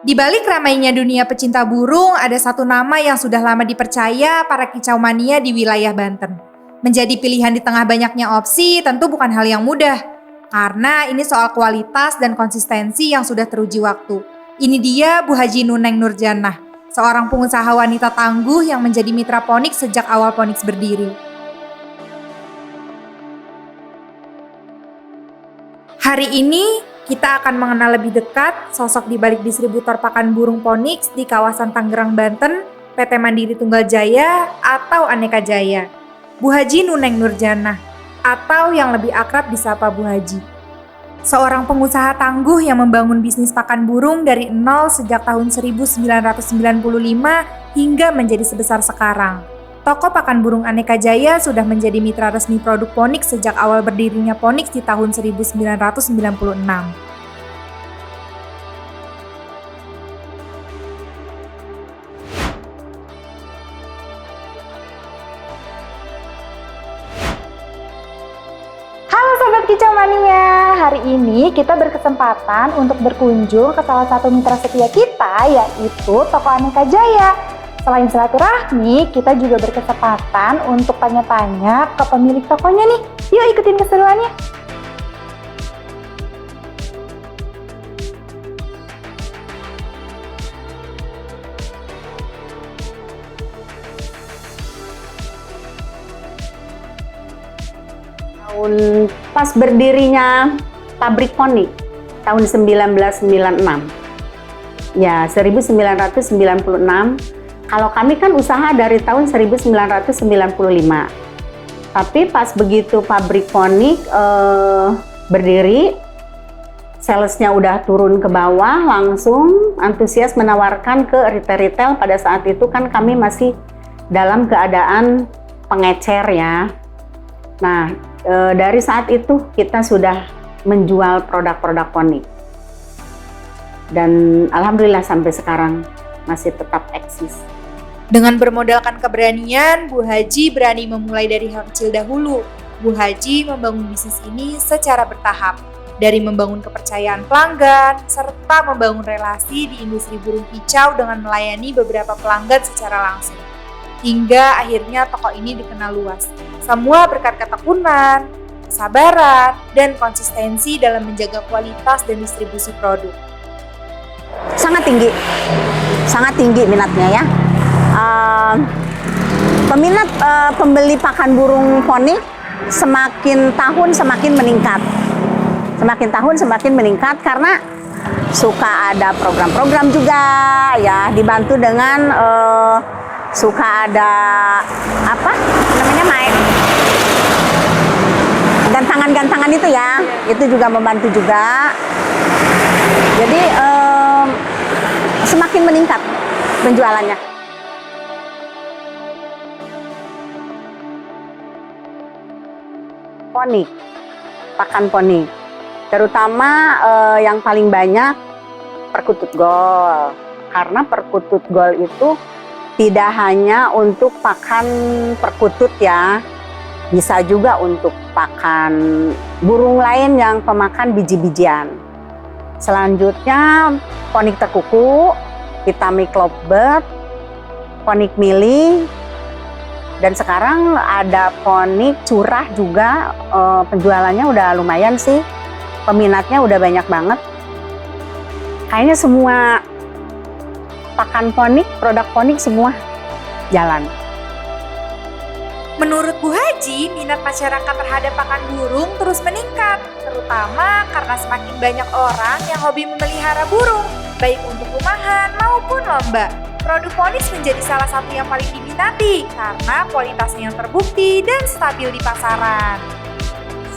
Di balik ramainya dunia pecinta burung, ada satu nama yang sudah lama dipercaya para kicau mania di wilayah Banten. Menjadi pilihan di tengah banyaknya opsi tentu bukan hal yang mudah, karena ini soal kualitas dan konsistensi yang sudah teruji waktu. Ini dia Bu Haji Nuneng Nurjanah, seorang pengusaha wanita tangguh yang menjadi mitra Phoenix sejak awal Phoenix berdiri. Hari ini kita akan mengenal lebih dekat sosok di balik distributor pakan burung Phoenix di kawasan Tangerang, Banten, PT Mandiri Tunggal Jaya atau Aneka Jaya. Bu Haji Nuneng Nurjanah atau yang lebih akrab disapa Bu Haji. Seorang pengusaha tangguh yang membangun bisnis pakan burung dari nol sejak tahun 1995 hingga menjadi sebesar sekarang. Toko pakan burung Aneka Jaya sudah menjadi mitra resmi produk Phoenix sejak awal berdirinya Phoenix di tahun 1996. Halo Sobat Kicau Mania, hari ini kita berkesempatan untuk berkunjung ke salah satu mitra setia kita, yaitu Toko Aneka Jaya. Selain silaturahmi, kita juga berkesempatan untuk tanya-tanya ke pemilik tokonya nih. Yuk ikutin keseruannya. Tahun pas berdirinya pabrik Phoenix tahun 1996. Ya, 1996. Kalau kami kan usaha dari tahun 1995. Tapi pas begitu pabrik Phoenix berdiri, salesnya udah turun ke bawah, langsung antusias menawarkan ke retail-retail. Pada saat itu kan kami masih dalam keadaan pengecer ya. Nah, dari saat itu kita sudah menjual produk-produk Phoenix. Dan alhamdulillah sampai sekarang masih tetap eksis. Dengan bermodalkan keberanian, Bu Haji berani memulai dari hal kecil dahulu. Bu Haji membangun bisnis ini secara bertahap, dari membangun kepercayaan pelanggan, serta membangun relasi di industri burung kicau dengan melayani beberapa pelanggan secara langsung. Hingga akhirnya toko ini dikenal luas. Semua berkat ketekunan, kesabaran, dan konsistensi dalam menjaga kualitas dan distribusi produk. Sangat tinggi minatnya ya. Peminat pembeli pakan burung Phoenix semakin tahun semakin meningkat karena suka ada program-program juga ya, dibantu dengan suka ada gantangan itu ya, itu juga membantu juga. Jadi semakin meningkat penjualannya. Phoenix, pakan Phoenix, terutama yang paling banyak perkutut gol, karena perkutut gol itu tidak hanya untuk pakan perkutut ya, bisa juga untuk pakan burung lain yang pemakan biji-bijian. Selanjutnya Phoenix tekuku, Vitamin Lovebird, Phoenix mili, dan sekarang ada Phoenix curah juga. Penjualannya udah lumayan sih, peminatnya udah banyak banget. Kayaknya semua pakan Phoenix, produk Phoenix semua jalan. Menurut Bu Haji, minat masyarakat terhadap pakan burung terus meningkat, terutama karena semakin banyak orang yang hobi memelihara burung, baik untuk rumahan maupun lomba. Produk Phoenix menjadi salah satu yang paling diminati karena kualitasnya yang terbukti dan stabil di pasaran.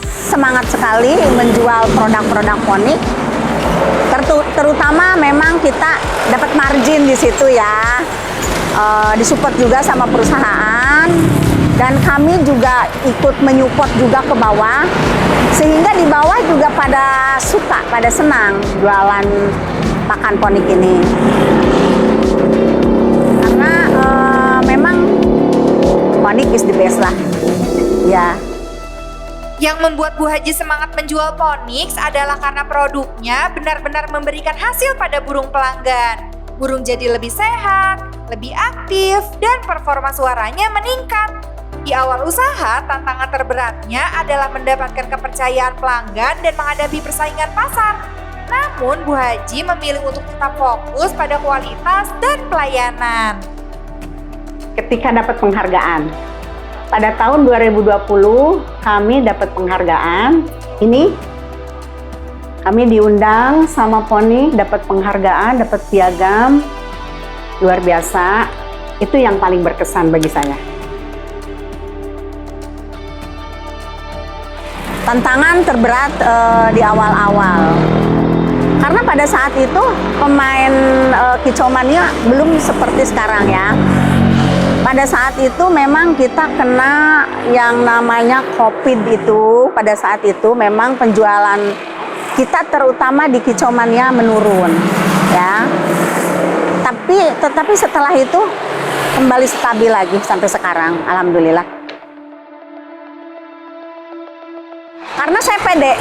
Semangat sekali menjual produk-produk Phoenix, terutama memang kita dapat margin di situ ya, disupport juga sama perusahaan, dan kami juga ikut menyupport juga ke bawah, sehingga di bawah juga pada suka, pada senang jualan pakan Phoenix ini. Memang Phoenix is the best lah ya. Yang membuat Bu Haji semangat menjual Phoenix adalah karena produknya benar-benar memberikan hasil pada burung pelanggan. Burung jadi lebih sehat, lebih aktif, dan performa suaranya meningkat. Di awal usaha, tantangan terberatnya adalah mendapatkan kepercayaan pelanggan dan menghadapi persaingan pasar. Namun, Bu Haji memilih untuk tetap fokus pada kualitas dan pelayanan. Ketika dapat penghargaan, pada tahun 2020 kami dapat penghargaan. Ini kami diundang sama Phoenix, dapat penghargaan, dapat piagam, luar biasa. Itu yang paling berkesan bagi saya. Tantangan terberat di awal-awal, karena pada saat itu pemain Kicomania belum seperti sekarang ya. Pada saat itu memang kita kena yang namanya COVID itu. Pada saat itu memang penjualan kita terutama di Kicomania menurun ya. Tetapi setelah itu kembali stabil lagi sampai sekarang, alhamdulillah. Karena saya pede.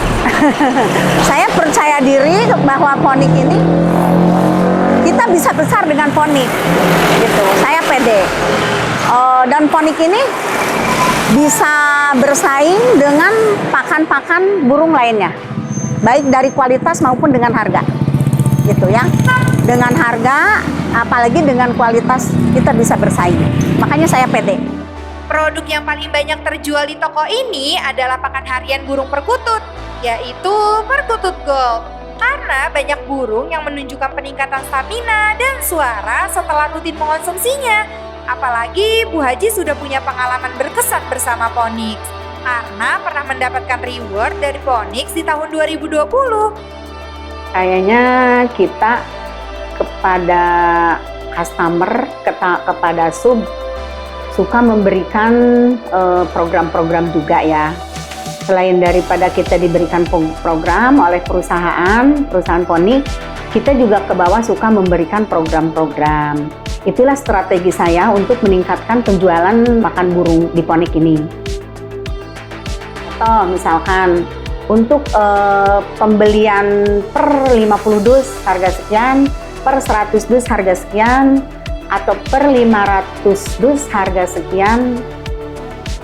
Saya percaya diri bahwa Phoenix ini kita bisa besar dengan Phoenix gitu. Saya pede. Dan Phoenix ini bisa bersaing dengan pakan-pakan burung lainnya, baik dari kualitas maupun dengan harga, gitu ya. Dengan harga, apalagi dengan kualitas kita bisa bersaing. Makanya saya pede. Produk yang paling banyak terjual di toko ini adalah pakan harian burung perkutut, yaitu Perkutut Gold. Karena banyak burung yang menunjukkan peningkatan stamina dan suara setelah rutin mengonsumsinya. Apalagi Bu Haji sudah punya pengalaman berkesan bersama Phoenix, karena pernah mendapatkan reward dari Phoenix di tahun 2020. Kayaknya kita kepada customer, kepada sub, suka memberikan program-program juga ya. Selain daripada kita diberikan program oleh perusahaan Phoenix, kita juga ke bawah suka memberikan program-program. Itulah strategi saya untuk meningkatkan penjualan makan burung di Phoenix ini. Atau misalkan untuk pembelian per 50 dus harga sekian, per 100 dus harga sekian, atau per 500 dus harga sekian,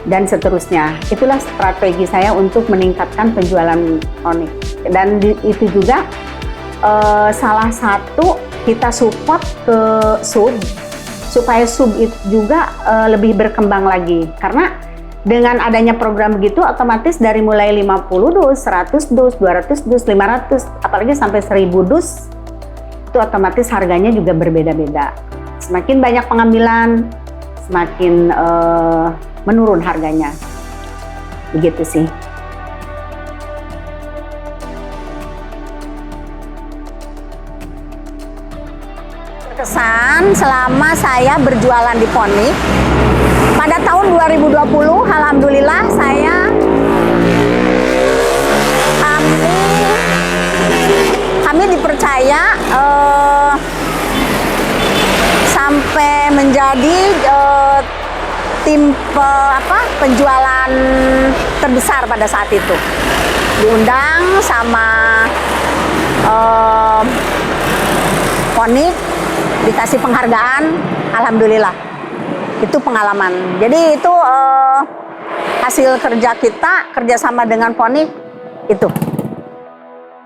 dan seterusnya. Itulah strategi saya untuk meningkatkan penjualan Phoenix. Dan itu juga salah satu kita support ke sub, supaya sub itu juga lebih berkembang lagi. Karena dengan adanya program begitu, otomatis dari mulai 50 dus, 100 dus, 200 dus, 500, apalagi sampai 1000 dus, itu otomatis harganya juga berbeda-beda. Semakin banyak pengambilan, semakin menurun harganya. Begitu sih. Kesan selama saya berjualan di Phoenix, pada tahun 2020 alhamdulillah kami dipercaya sampai menjadi tim penjualan terbesar pada saat itu. Diundang sama Phoenix, dikasih penghargaan, alhamdulillah. Itu pengalaman. Jadi itu hasil kerja kita, kerjasama dengan Phoenix itu.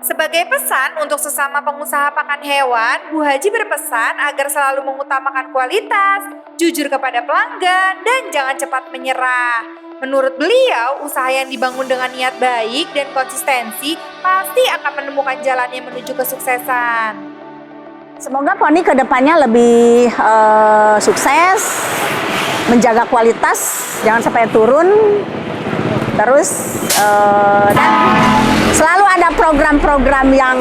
Sebagai pesan untuk sesama pengusaha pakan hewan, Bu Haji berpesan agar selalu mengutamakan kualitas, jujur kepada pelanggan, dan jangan cepat menyerah. Menurut beliau, usaha yang dibangun dengan niat baik dan konsistensi pasti akan menemukan jalannya menuju kesuksesan. Semoga Phoenix kedepannya lebih sukses, menjaga kualitas, jangan sampai turun, terus dan selalu ada program-program yang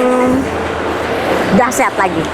dahsyat lagi.